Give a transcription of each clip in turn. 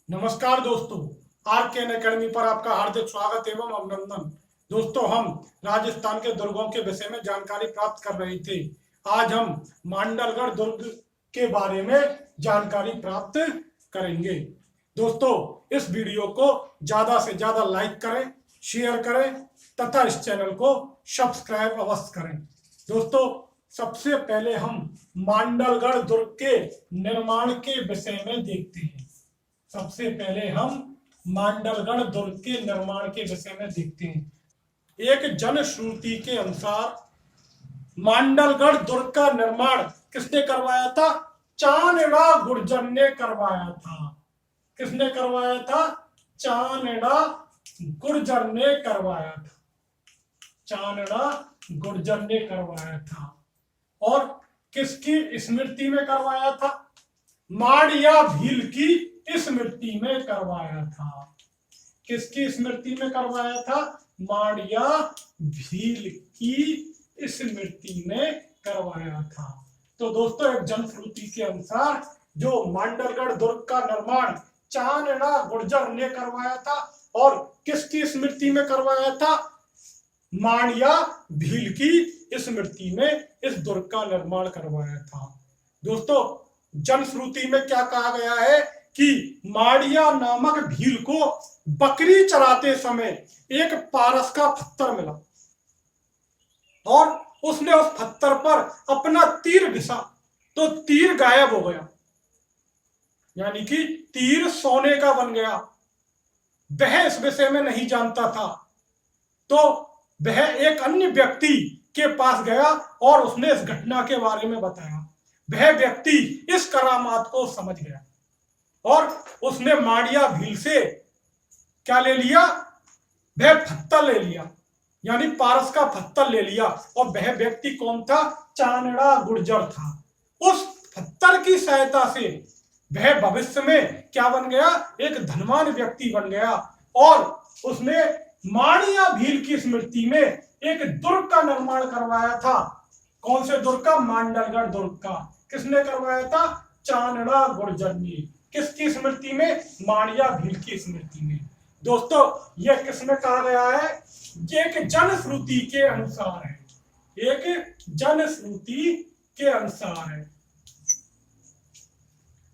नमस्कार दोस्तों, आर के एन अकेडमी पर आपका हार्दिक स्वागत एवं अभिनंदन। दोस्तों, हम राजस्थान के दुर्गों के विषय में जानकारी प्राप्त कर रहे थे। आज हम मांडलगढ़ दुर्ग के बारे में जानकारी प्राप्त करेंगे। दोस्तों, इस वीडियो को ज्यादा से ज्यादा लाइक करें, शेयर करें तथा इस चैनल को सब्सक्राइब अवश्य करें। दोस्तों, सबसे पहले हम मांडलगढ़ दुर्ग के निर्माण के विषय में देखते हैं। सबसे पहले हम मांडलगढ़ दुर्ग के निर्माण के विषय में देखते हैं। एक जनश्रुति के अनुसार मांडलगढ़ दुर्ग का निर्माण किसने करवाया था? चानेड़ा गुर्जर ने करवाया था। किसने करवाया था? चानेड़ा गुर्जर ने करवाया था। चानेड़ा गुर्जर ने करवाया था। और किसकी स्मृति में करवाया था? माड़िया भील की स्मृति में करवाया था। किसकी स्मृति में करवाया था? माड़िया भील की स्मृति में करवाया था। तो दोस्तों, एक जनश्रुति के अनुसार जो मांडलगढ़ दुर्ग का निर्माण चानेड़ा गुर्जर ने करवाया था और किसकी स्मृति में करवाया था? माड़िया भील की स्मृति में इस दुर्ग का निर्माण करवाया था। दोस्तों, जनश्रुति में क्या कहा गया है कि माड़िया नामक भील को बकरी चराते समय एक पारस का पत्थर मिला और उसने उस पत्थर पर अपना तीर घिसा तो तीर गायब हो गया, यानी कि तीर सोने का बन गया। वह इस विषय में नहीं जानता था, तो वह एक अन्य व्यक्ति के पास गया और उसने इस घटना के बारे में बताया। वह व्यक्ति इस करामात को समझ गया और उसने माड़िया भील से क्या ले लिया? वह पत्थर ले लिया, यानी पारस का पत्थर ले लिया। और वह व्यक्ति कौन था? चानेड़ा गुर्जर था। उस पत्थर की सहायता से वह भविष्य में क्या बन गया? एक धनवान व्यक्ति बन गया और उसने माड़िया भील की स्मृति में एक दुर्ग का निर्माण करवाया था। कौन से दुर्ग का? मांडलगढ़ दुर्ग का। किसने करवाया था? चानेड़ा गुर्जर ने। किसकी स्मृति में? माड़िया भील की स्मृति में। दोस्तों, यह किसमें कहा गया है? एक जनश्रुति के अनुसार है। एक जनश्रुति के अनुसार है।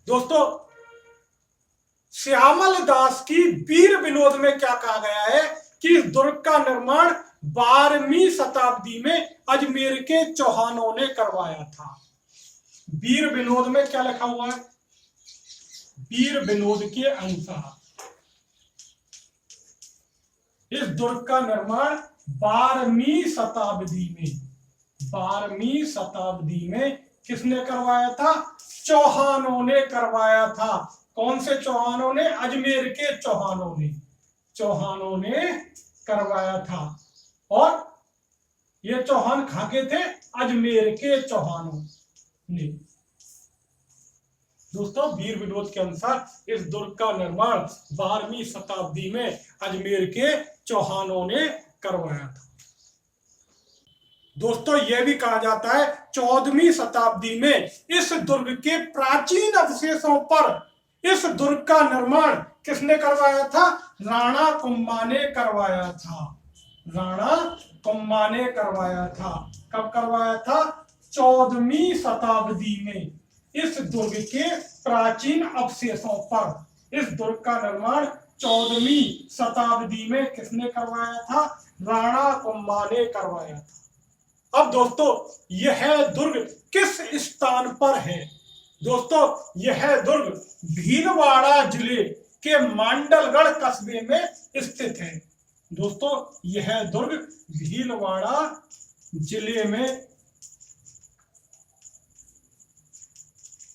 दोस्तों, श्यामल दास की वीर विनोद में क्या कहा गया है कि इस दुर्ग का निर्माण 12वीं शताब्दी में अजमेर के चौहानों ने करवाया था। वीर विनोद में क्या लिखा हुआ है? वीर विनोद के अनुसार इस दुर्ग का निर्माण 12वीं शताब्दी में किसने करवाया था? चौहानों ने करवाया था। कौन से चौहानों ने? अजमेर के चौहानों ने करवाया था। और ये चौहान कहाँ के थे? अजमेर के चौहानों ने। दोस्तों, वीर विनोद के अनुसार इस दुर्ग का निर्माण 12वीं शताब्दी में अजमेर के चौहानों ने करवाया था। दोस्तों, यह भी कहा जाता है 14वीं शताब्दी में इस दुर्ग के प्राचीन अवशेषों पर इस दुर्ग का निर्माण किसने करवाया था? राणा कुंभा ने करवाया था। राणा कुंभा ने करवाया था। कब करवाया था? 14वीं शताब्दी में इस दुर्ग के प्राचीन अवशेषों पर इस दुर्ग का निर्माण 14वीं शताब्दी में किसने करवाया था? राणा कुंभा ने करवाया था। अब दोस्तों, यह दुर्ग किस स्थान पर है? दोस्तों, यह दुर्ग भीलवाड़ा जिले के मांडलगढ़ कस्बे में स्थित है। दोस्तों, यह दुर्ग भीलवाड़ा जिले में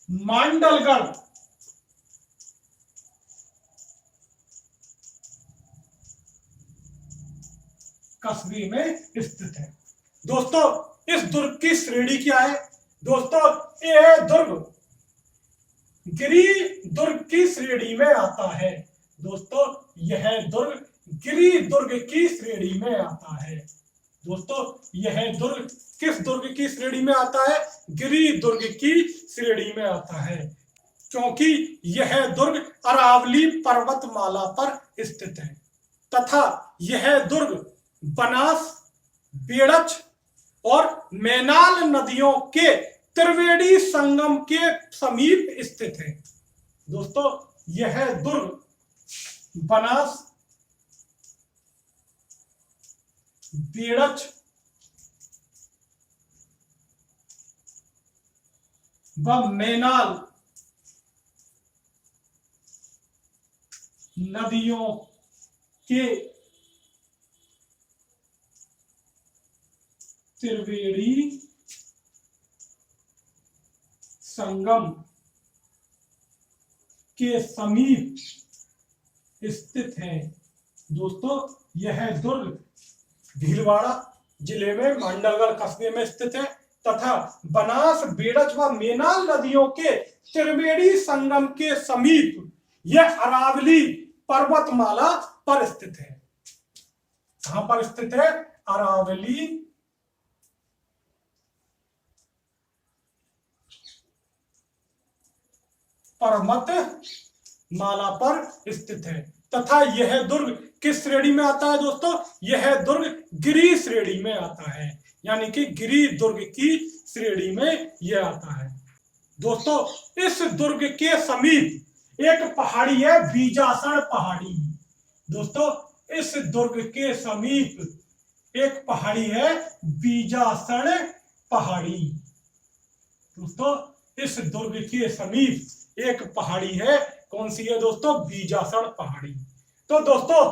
मांडलगढ़ कस्बे में स्थित है। दोस्तों, इस दुर्ग की श्रेणी क्या है? दोस्तों, यह दुर्ग गिरि दुर्ग की श्रेणी में आता है। दोस्तों, यह दुर्ग गिरि दुर्ग की श्रेणी में आता है। दोस्तों, यह दुर्ग किस दुर्ग की श्रेणी में आता है? गिरि दुर्ग की श्रेणी में आता है। क्योंकि यह दुर्ग अरावली पर्वतमाला पर स्थित है तथा यह दुर्ग बनास, बेड़च और मैनाल नदियों के त्रिवेणी संगम के समीप स्थित है। दोस्तों, यह दुर्ग बनास, बेड़च व मैनाल नदियों के त्रिवेणी संगम के समीप स्थित है। दोस्तों, यह दुर्ग भीलवाड़ा जिले में मांडलगढ़ कस्बे में स्थित है तथा बनास, बेड़च व मैनाल नदियों के त्रिवेणी संगम के समीप यह अरावली पर्वतमाला पर स्थित है। कहां पर स्थित है? अरावली पर्वतमाला पर स्थित है तथा यह दुर्ग किस श्रेणी में आता है? दोस्तों, यह दुर्ग गिरि श्रेणी में आता है, यानी कि गिरि दुर्ग की श्रेणी में यह आता है। दोस्तों, इस दुर्ग के समीप एक पहाड़ी है, बीजासण पहाड़ी। दोस्तों, इस दुर्ग के समीप एक पहाड़ी है, बीजासण पहाड़ी। दोस्तों, इस दुर्ग के समीप एक पहाड़ी है, कौन सी है दोस्तों? बीजासण पहाड़ी। तो दोस्तों,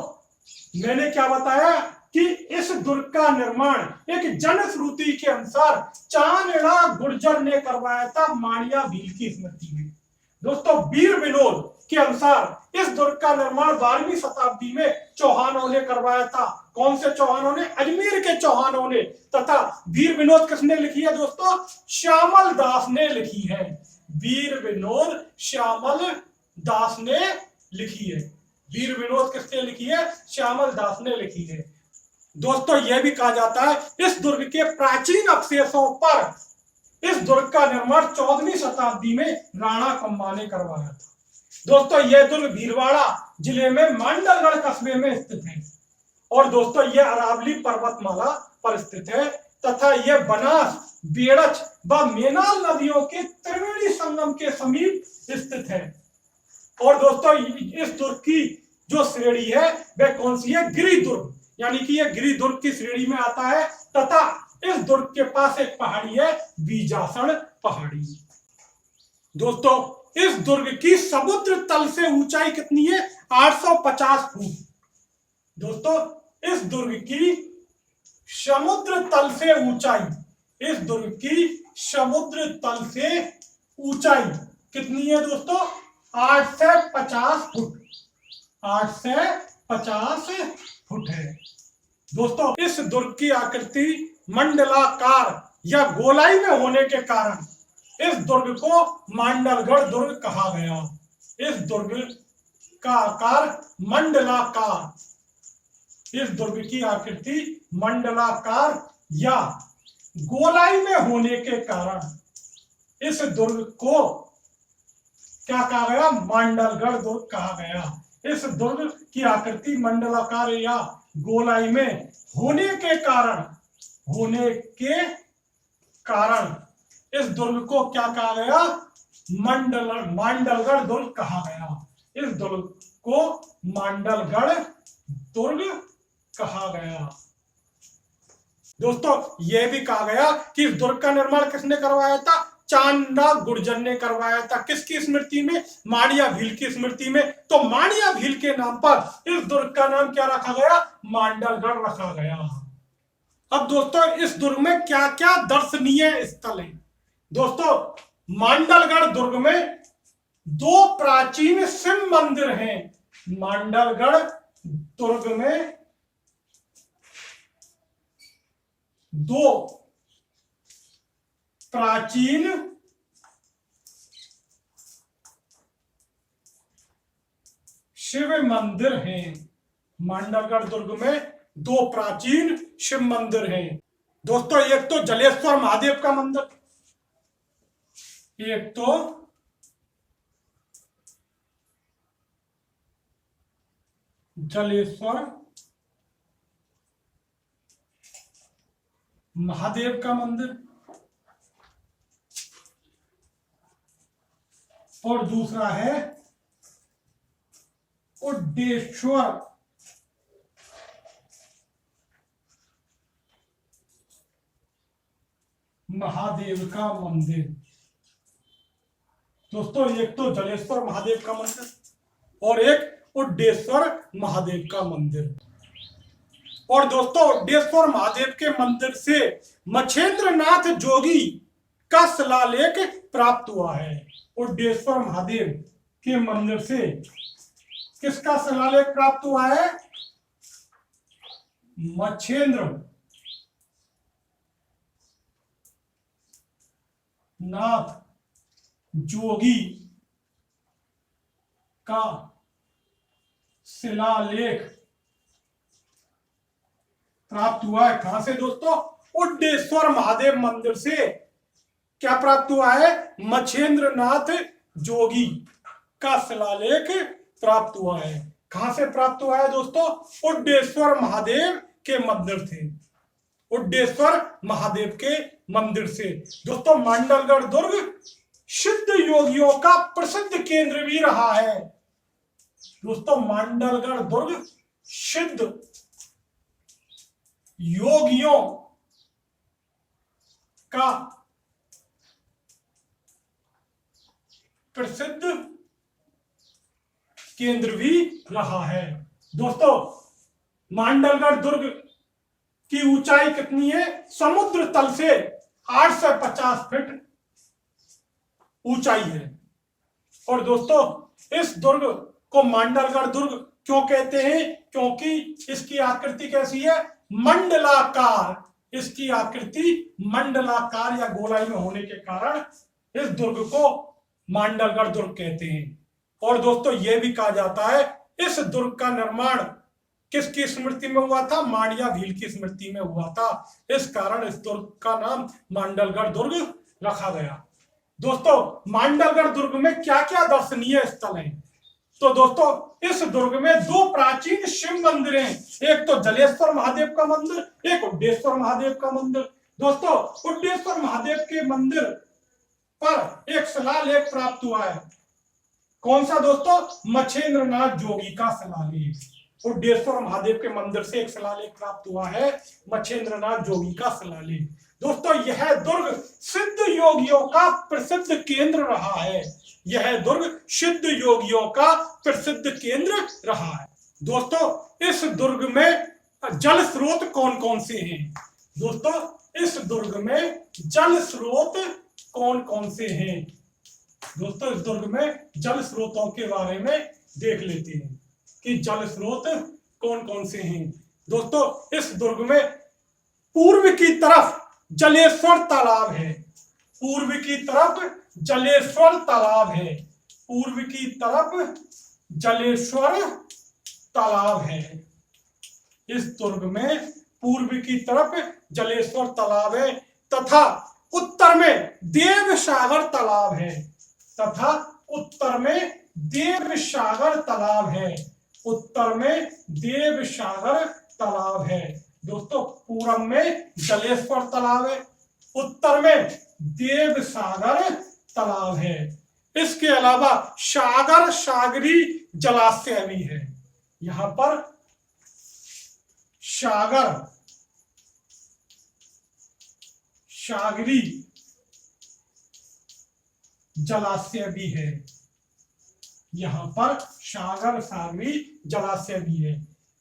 मैंने क्या बताया कि इस दुर्ग का निर्माण एक जनश्रुति के अनुसार चांदड़ा गुर्जर ने करवाया था माणिया भील की स्मृति में। दोस्तों, वीर विनोद के अनुसार इस दुर्ग का निर्माण 12वीं शताब्दी में चौहानों ने करवाया था। कौन से चौहानों ने? अजमेर के चौहानों ने। तथा वीर विनोद किसने लिखी है दोस्तों? श्यामल दास ने लिखी है। वीर विनोद श्यामल दास ने लिखी है। वीर विनोद किसने लिखी है? श्यामल दास ने लिखी है। दोस्तों, यह भी कहा जाता है इस दुर्ग के प्राचीन अवशेषों पर इस दुर्ग का निर्माण 14वीं शताब्दी में राणा कुंभा ने करवाया था। दोस्तों, यह दुर्ग भीलवाड़ा जिले में मांडलगढ़ कस्बे में स्थित है और दोस्तों यह अरावली पर्वतमाला पर स्थित है तथा यह बनास, बेड़च व मैनाल नदियों के त्रिवेणी संगम के समीप स्थित है। और दोस्तों, इस दुर्ग की जो श्रेणी है वह कौन सी है? गिरि दुर्ग, यानी कि यह गिरि दुर्ग की श्रेणी में आता है तथा इस दुर्ग के पास एक पहाड़ी है, बीजासण पहाड़ी। दोस्तों, इस दुर्ग की समुद्र तल से ऊंचाई कितनी है? 850 फुट। दोस्तों, इस दुर्ग की समुद्र तल से ऊंचाई, इस दुर्ग की समुद्र तल से ऊंचाई कितनी है दोस्तों? 850 फुट। 850 फुट है। दोस्तों, इस दुर्ग की आकृति मंडलाकार या गोलाई में होने के कारण इस दुर्ग को मांडलगढ़ दुर्ग कहा गया। इस दुर्ग का आकार मंडलाकार, इस दुर्ग की आकृति मंडलाकार या गोलाई में होने के कारण इस दुर्ग को क्या कहा गया? मांडलगढ़ दुर्ग कहा गया। इस दुर्ग की आकृति मंडलाकार या गोलाई में होने के कारण इस दुर्ग को क्या कहा गया? मांडलगढ़ दुर्ग कहा गया। इस दुर्ग को मांडलगढ़ दुर्ग कहा गया। दोस्तों, यह भी कहा गया कि इस दुर्ग का निर्माण किसने करवाया था? चांदा गुर्जर ने करवाया था। किसकी स्मृति में? माणिया भील की स्मृति में। तो माणिया भील के नाम पर इस दुर्ग का नाम क्या रखा गया? मांडलगढ़ रखा गया। अब दोस्तों, इस दुर्ग में क्या क्या दर्शनीय स्थल है? दोस्तों, मांडलगढ़ दुर्ग में 2 प्राचीन शिव मंदिर हैं। मांडलगढ़ दुर्ग में 2 प्राचीन शिव मंदिर हैं। मांडलगढ़ दुर्ग में 2 प्राचीन शिव मंदिर हैं। दोस्तों, एक तो जलेश्वर महादेव का मंदिर, एक तो जलेश्वर महादेव का मंदिर, और दूसरा है उड्डेश्वर महादेव का मंदिर। दोस्तों एक तो जलेश्वर महादेव का मंदिर और एक उड्डेश्वर महादेव का मंदिर। और दोस्तों उड्डेश्वर महादेव के मंदिर से मच्छेंद्रनाथ जोगी का शिलालेख प्राप्त हुआ है। उड्डेश्वर महादेव के मंदिर से किसका शिलालेख प्राप्त हुआ है? मच्छेंद्र नाथ जोगी का शिलालेख प्राप्त हुआ है। कहां से दोस्तों? उड्डेश्वर महादेव मंदिर से क्या प्राप्त हुआ है? मच्छेंद्रनाथ जोगी का शिलालेख प्राप्त हुआ है। कहां से प्राप्त हुआ है दोस्तों? उड्डेश्वर महादेव के मंदिर से, उड्डेश्वर महादेव के मंदिर से। दोस्तों मांडलगढ़ दुर्ग सिद्ध योगियों का प्रसिद्ध केंद्र भी रहा है। दोस्तों मांडलगढ़ दुर्ग सिद्ध योगियों का प्रसिद्ध केंद्र भी रहा है। दोस्तों मांडलगढ़ दुर्ग की ऊंचाई कितनी है? समुद्र तल से 850 फीट ऊंचाई है। और दोस्तों इस दुर्ग को मांडलगढ़ दुर्ग क्यों कहते हैं? क्योंकि इसकी आकृति कैसी है? मंडलाकार। इसकी आकृति मंडलाकार या गोलाई में होने के कारण इस दुर्ग को मांडलगढ़ दुर्ग कहते हैं। और दोस्तों यह भी कहा जाता है इस दुर्ग का निर्माण किसकी स्मृति में हुआ था? मांडया भील की स्मृति में हुआ था। इस कारण इस दुर्ग का नाम मांडलगढ़ दुर्ग रखा गया। दोस्तों मांडलगढ़ दुर्ग में क्या क्या दर्शनीय स्थल हैं? तो दोस्तों इस दुर्ग में दो प्राचीन शिव मंदिर हैं। एक तो जलेश्वर महादेव का मंदिर, एक उड्डेश्वर महादेव का मंदिर। दोस्तों उड्डेश्वर महादेव के मंदिर पर एक शिलालेख प्राप्त हुआ है। कौन सा दोस्तों? मच्छेंद्रनाथ जोगी का शिलालेख। उड्डेश्वर महादेव के मंदिर से एक शिलालेख प्राप्त हुआ है, मच्छेंद्रनाथ जोगी का शिलालेख। दोस्तों यह दुर्ग सिद्ध योगियों का प्रसिद्ध केंद्र रहा है। यह दुर्ग सिद्ध योगियों का प्रसिद्ध केंद्र रहा है। दोस्तों इस दुर्ग में जल स्रोत कौन कौन से हैं? दोस्तों इस दुर्ग में जल स्रोत कौन कौन से हैं? दोस्तों इस दुर्ग में जल स्रोतों के बारे में देख लेते हैं कि जल स्रोत कौन कौन से हैं। दोस्तों इस दुर्ग में पूर्व की तरफ जलेश्वर तालाब है। पूर्व की तरफ जलेश्वर तालाब है। पूर्व की तरफ जलेश्वर तालाब है। इस दुर्ग में पूर्व की तरफ जलेश्वर तालाब है तथा उत्तर में देवसागर तालाब है। तथा उत्तर में देवसागर तालाब है। उत्तर में देवसागर तालाब है। दोस्तों पूर्व में जलेश्वर तालाब है, उत्तर में देवसागर तालाब है। इसके अलावा सागर सागरी जलाशय भी है। यहां पर सागर सागरी जलाशय भी है। यहां पर सागर सागरी जलाशय भी है।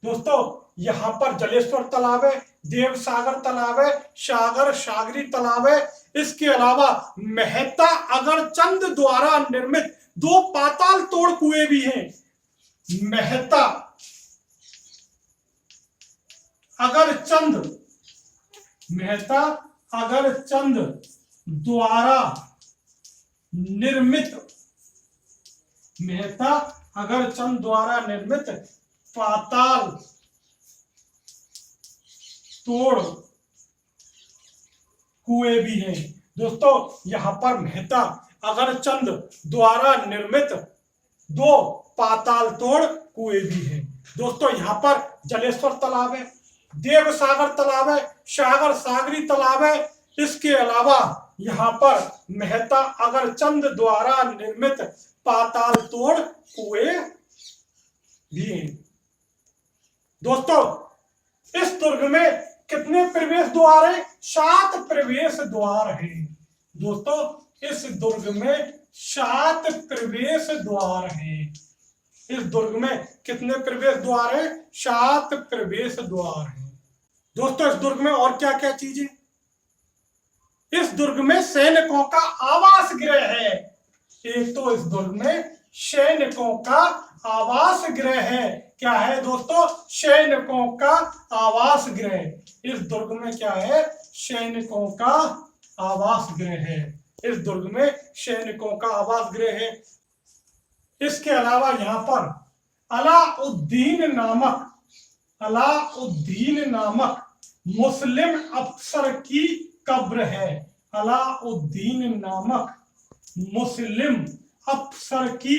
दोस्तों यहां पर जलेश्वर तालाब है, देवसागर तालाब है, सागर सागरी तालाब है। इसके अलावा मेहता अगरचंद द्वारा निर्मित दो पाताल तोड़ कुएं भी हैं। मेहता अगरचंद द्वारा निर्मित पाताल तोड़ कुएं भी हैं। दोस्तों यहां पर मेहता अगरचंद द्वारा निर्मित दो पाताल तोड़ कुएं भी हैं। दोस्तों यहाँ पर जलेश्वर तालाब है, देवसागर तालाब है, सागर सागरी तालाब है। इसके अलावा यहाँ पर मेहता अगरचंद द्वारा निर्मित पाताल तोड़ कुएं भी हैं। दोस्तों इस दुर्ग में कितने प्रवेश द्वार हैं? 7 प्रवेश द्वार हैं। दोस्तों इस दुर्ग में 7 प्रवेश द्वार हैं। इस दुर्ग में कितने प्रवेश द्वार हैं? 7 प्रवेश द्वार हैं। दोस्तों इस दुर्ग में और क्या क्या चीजें? इस दुर्ग में सैनिकों का आवास गृह है। एक तो इस दुर्ग में सैनिकों का आवास गृह है। क्या है दोस्तों? सैनिकों का आवास गृह। इस दुर्ग में क्या है? सैनिकों का आवास गृह है। इस दुर्ग में सैनिकों का आवास गृह है। इसके अलावा यहाँ पर अलाउद्दीन नामक मुस्लिम अफसर की कब्र है। अलाउद्दीन नामक मुस्लिम अफसर की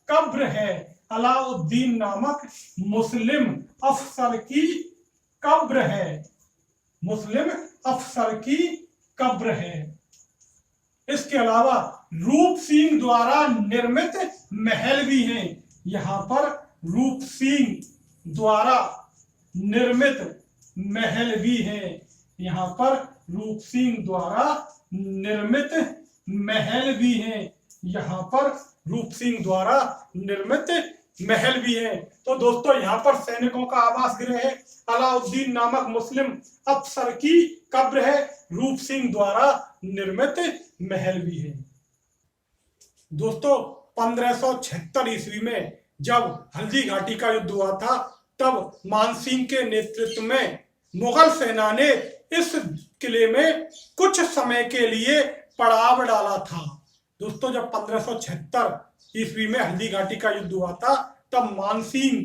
कब्र है। अलाउद्दीन नामक मुस्लिम अफसर की कब्र है। मुस्लिम अफसर की कब्र है। इसके अलावा रूप सिंह द्वारा निर्मित महल भी हैं। यहाँ पर रूप सिंह द्वारा निर्मित महल भी है। यहाँ पर रूप सिंह द्वारा निर्मित महल भी हैं। यहाँ पर रूप सिंह द्वारा निर्मित महल भी है। तो दोस्तों यहाँ पर सैनिकों का आवास गृह है, अलाउद्दीन नामक मुस्लिम अफसर की कब्र है, रूप सिंह द्वारा निर्मित महल भी है। दोस्तों 1576 ईस्वी में जब हल्दी घाटी का युद्ध हुआ था, तब मानसिंह के नेतृत्व में मुगल सेना ने इस किले में कुछ समय के लिए पड़ाव डाला था। दोस्तों जब 1576 ईस्वी में हल्दी घाटी का युद्ध हुआ था, तब मानसिंह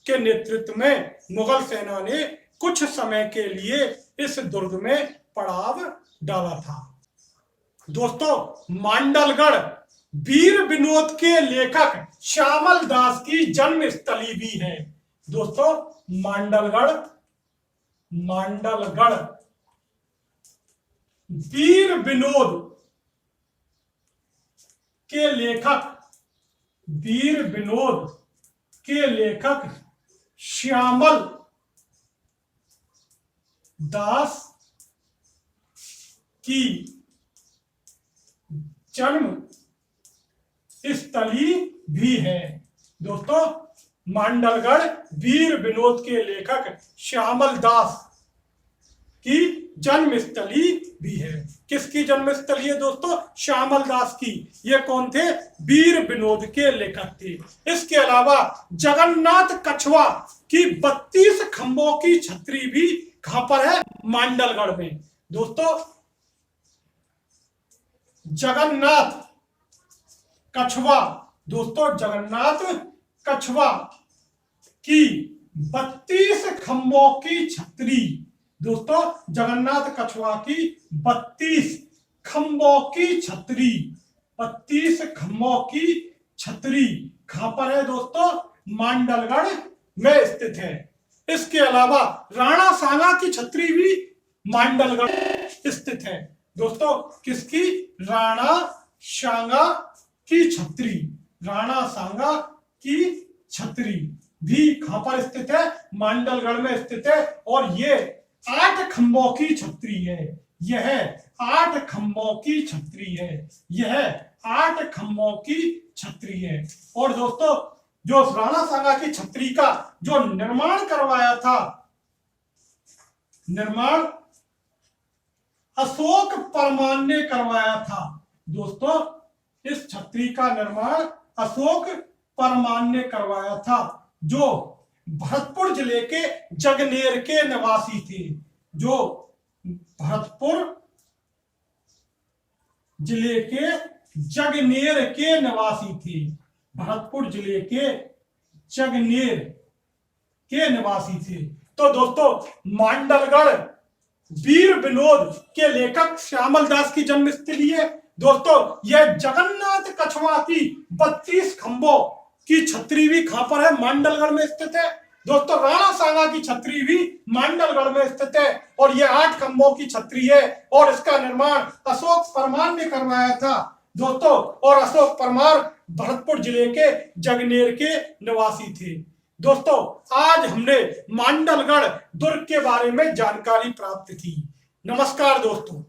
के नेतृत्व में मुगल सेना ने कुछ समय के लिए इस दुर्ग में पड़ाव डाला था। दोस्तों मांडलगढ़ वीर विनोद के लेखक श्यामल दास की जन्मस्थली भी है। दोस्तों मांडलगढ़ वीर विनोद के लेखक श्यामल दास की जन्म स्थली भी है। दोस्तों मांडलगढ़ वीर विनोद के लेखक श्यामल दास की जन्मस्थली भी है। किसकी जन्मस्थली है दोस्तों? श्यामल दास की। ये कौन थे? वीर विनोद के लेखक थे। इसके अलावा जगन्नाथ कछवा की 32 खंभों की छतरी भी कहां पर है? मांडलगढ़ में। दोस्तों जगन्नाथ कछवा की 32 खंभों की छतरी। दोस्तों जगन्नाथ कछवा की 32 खंभों की छतरी, 32 खंभों की छतरी कहां पर है दोस्तों? मांडलगढ़ में स्थित है। इसके अलावा राणा सांगा की छतरी भी मांडलगढ़ स्थित है। दोस्तों किसकी? राणा सांगा की छतरी। राणा सांगा की छतरी भी कहां पर स्थित है? मांडलगढ़ में स्थित है। और ये 8 खंभों की छतरी है। यह 8 खंभों की छतरी है। यह 8 खंभों की छतरी है। और दोस्तों जो राणा सांगा की छतरी का जो निर्माण करवाया था, निर्माण अशोक परमार ने करवाया था। दोस्तों इस छतरी का निर्माण अशोक परमार ने करवाया था, जो भरतपुर जिले के जगनेर के निवासी थे। जो भरतपुर जिले के जगनेर के निवासी थे। भरतपुर जिले के जगनेर के निवासी थे। तो दोस्तों मांडलगढ़ वीर विनोद के लेखक श्यामल दास की जन्मस्थली है। दोस्तों यह जगन्नाथ कछवा की 32 खंभों की छतरी भी कहां पर है? मांडलगढ़ में स्थित है। दोस्तों राणा सांगा की छतरी भी मांडलगढ़ में स्थित है और यह 8 खंभों की छतरी है और इसका निर्माण अशोक परमार ने करवाया था दोस्तों। और अशोक परमार भरतपुर जिले के जगनेर के निवासी थे दोस्तों। आज हमने मांडलगढ़ दुर्ग के बारे में जानकारी प्राप्त की। नमस्कार दोस्तों।